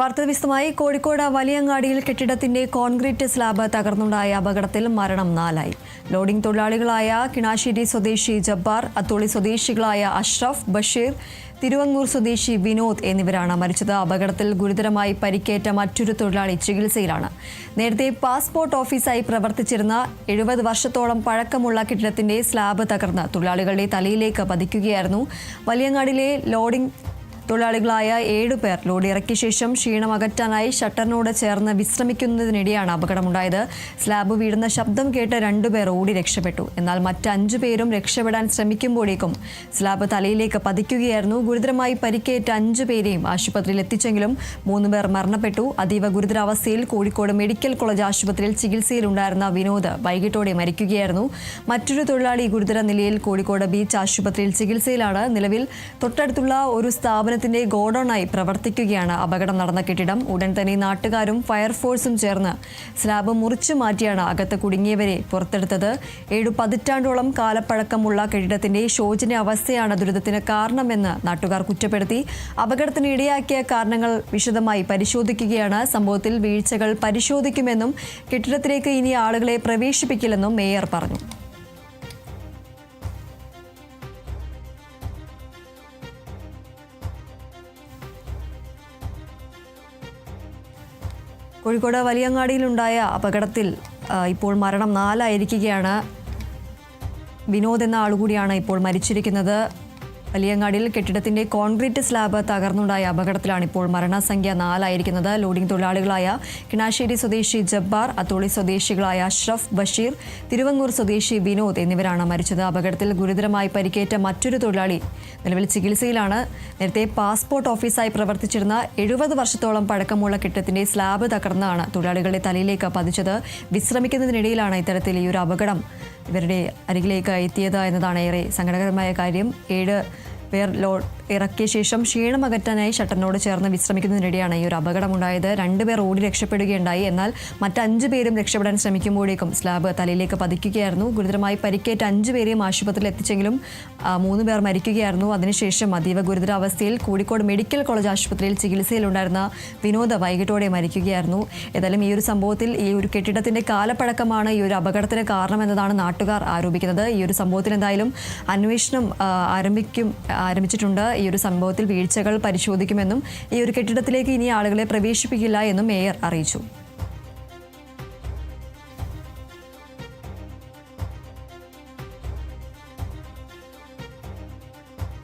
വാർത്താവിശദമായി കോഴിക്കോട് വലിയങ്ങാടിയിൽ കെട്ടിടത്തിന്റെ concrete slab തകർന്നുണ്ടായ അപകടത്തിൽ മരണം 4. ലോഡിംഗ് തൊഴിലാളികളായ കിണാശ്ശേരി സ്വദേശി ജബ്ബാർ, അത്തോളി സ്വദേശികളായ അഷ്റഫ്, ബഷീർ, തിരുവങ്ങൂർ സ്വദേശി വിനോദ് എന്നിവരാണ് മരിച്ചത്. അപകടത്തിൽ ഗുരുതരമായി പരിക്കേറ്റ മറ്റൊരു തൊഴിലാളി ചികിത്സയിലാണ്. നേരത്തെ പാസ്പോർട്ട് ഓഫീസായി പ്രവർത്തിച്ചിരുന്ന 70 വർഷത്തോളം പഴക്കമുള്ള കെട്ടിടത്തിന്റെ സ്ലാബ് തകർന്ന് തൊഴിലാളികളുടെ തലയിലേക്ക് പതിക്കുകയായിരുന്നു. വലിയങ്ങാടിലെ ലോഡിംഗ് തൊഴിലാളികളായ 7 പേർ ലോഡ് ഇറക്കിയ ശേഷം ക്ഷീണം അകറ്റാനായി ഷട്ടറിനോട് ചേർന്ന് വിശ്രമിക്കുന്നതിനിടെയാണ് അപകടമുണ്ടായത്. സ്ലാബ് വീഴുന്ന ശബ്ദം കേട്ട് 2 പേർ ഓടി രക്ഷപ്പെട്ടു. എന്നാൽ മറ്റ് 5 പേരും രക്ഷപ്പെടാൻ ശ്രമിക്കുമ്പോഴേക്കും സ്ലാബ് തലയിലേക്ക് പതിക്കുകയായിരുന്നു. ഗുരുതരമായി പരിക്കേറ്റ 5 പേരെയും ആശുപത്രിയിൽ എത്തിച്ചെങ്കിലും 3 പേർ മരണപ്പെട്ടു. അതീവ ഗുരുതരാവസ്ഥയിൽ കോഴിക്കോട് മെഡിക്കൽ കോളേജ് ആശുപത്രിയിൽ ചികിത്സയിലുണ്ടായിരുന്ന വിനോദ് വൈകിട്ടോടെ മരിക്കുകയായിരുന്നു. മറ്റൊരു തൊഴിലാളി ഗുരുതര നിലയിൽ കോഴിക്കോട് ബീച്ച് ആശുപത്രിയിൽ ചികിത്സയിലാണ്. നിലവിൽ തൊട്ടടുത്തുള്ള ഒരു സ്ഥാപനത്തിന്റെ ഗോഡൌണായി പ്രവർത്തിക്കുകയാണ് അപകടം നടന്ന കെട്ടിടം. ഉടൻ തന്നെ നാട്ടുകാരും ഫയർഫോഴ്സും ചേർന്ന് സ്ലാബ് മുറിച്ചു മാറ്റിയാണ് അകത്ത് കുടുങ്ങിയവരെ പുറത്തെടുത്തത്. 7 പതിറ്റാണ്ടോളം കാലപ്പഴക്കമുള്ള കെട്ടിടത്തിന്റെ ശോചനീയ അവസ്ഥയാണ് ദുരിതത്തിന് കാരണമെന്ന് നാട്ടുകാർ കുറ്റപ്പെടുത്തി. അപകടത്തിന് ഇടയാക്കിയ കാരണങ്ങൾ വിശദമായി പരിശോധിക്കുകയാണ്. സംഭവത്തിൽ വീഴ്ചകൾ പരിശോധിക്കുമെന്നും കെട്ടിടത്തിലേക്ക് ഇനി ആളുകളെ പ്രവേശിപ്പിക്കില്ലെന്നും മേയർ പറഞ്ഞു. കോഴിക്കോട് വലിയങ്ങാടിയിലുണ്ടായ അപകടത്തിൽ ഇപ്പോൾ മരണം 4 ആയിരിക്കുകയാണ്. വിനോദ് എന്ന ആളുകൂടിയാണ് ഇപ്പോൾ മരിച്ചിരിക്കുന്നത്. വലിയങ്ങാടിയിൽ കെട്ടിടത്തിന്റെ കോൺക്രീറ്റ് സ്ലാബ് തകർന്നുണ്ടായ അപകടത്തിലാണ് ഇപ്പോൾ മരണസംഖ്യ 4 ആയിരിക്കുന്നത്. ലോഡിംഗ് തൊഴിലാളികളായ കിണാശ്ശേരി സ്വദേശി ജബ്ബാർ, അത്തോളി സ്വദേശികളായ അഷ്റഫ്, ബഷീർ, തിരുവങ്ങൂർ സ്വദേശി വിനോദ് എന്നിവരാണ് മരിച്ചത്. അപകടത്തിൽ ഗുരുതരമായി പരിക്കേറ്റ മറ്റൊരു തൊഴിലാളി നിലവിൽ ചികിത്സയിലാണ്. നേരത്തെ പാസ്പോർട്ട് ഓഫീസായി പ്രവർത്തിച്ചിരുന്ന 70 വർഷത്തോളം പഴക്കമുള്ള കെട്ടിടത്തിന്റെ സ്ലാബ് തകർന്നാണ് തൊഴിലാളികളുടെ തലയിലേക്ക് പതിച്ചത്. വിശ്രമിക്കുന്നതിനിടയിലാണ് ഇത്തരത്തിൽ ഈ ഒരു അപകടം ഇവരുടെ അരികിലേക്ക് എത്തിയത് എന്നതാണ് ഏറെ സങ്കടകരമായ കാര്യം. 7 പേർ ലോഡ് ഇറക്കിയ ശേഷം ക്ഷീണം അകറ്റാനായി ഷട്ടറിനോട് ചേർന്ന് വിശ്രമിക്കുന്നതിനിടെയാണ് ഈ ഒരു അപകടമുണ്ടായത്. 2 പേർ ഓടി രക്ഷപ്പെടുകയുണ്ടായി. എന്നാൽ മറ്റ് 5 പേരും രക്ഷപ്പെടാൻ ശ്രമിക്കുമ്പോഴേക്കും സ്ലാബ് തലയിലേക്ക് പതിക്കുകയായിരുന്നു. ഗുരുതരമായി പരിക്കേറ്റ 5 പേരെയും ആശുപത്രിയിൽ എത്തിച്ചെങ്കിലും 3 പേർ മരിക്കുകയായിരുന്നു. അതിനുശേഷം അതീവ ഗുരുതരാവസ്ഥയിൽ കോഴിക്കോട് മെഡിക്കൽ കോളേജ് ആശുപത്രിയിൽ ചികിത്സയിലുണ്ടായിരുന്ന വിനോദ് വൈകിട്ടോടെ മരിക്കുകയായിരുന്നു. ഏതായാലും ഈ ഒരു സംഭവത്തിൽ ഈ ഒരു കെട്ടിടത്തിന്റെ കാലപ്പഴക്കമാണ് ഈ ഒരു അപകടത്തിന് കാരണമെന്നതാണ് നാട്ടുകാർ ആരോപിക്കുന്നത്. ഈ ഒരു സംഭവത്തിൽ എന്തായാലും അന്വേഷണം ആരംഭിച്ചിട്ടുണ്ട്. ഈ ഒരു സംഭവത്തിൽ വീഴ്ചകൾ പരിശോധിക്കുമെന്നും ഈ ഒരു കെട്ടിടത്തിലേക്ക് ഇനി ആളുകളെ പ്രവേശിപ്പിക്കില്ല എന്നും മേയർ അറിയിച്ചു.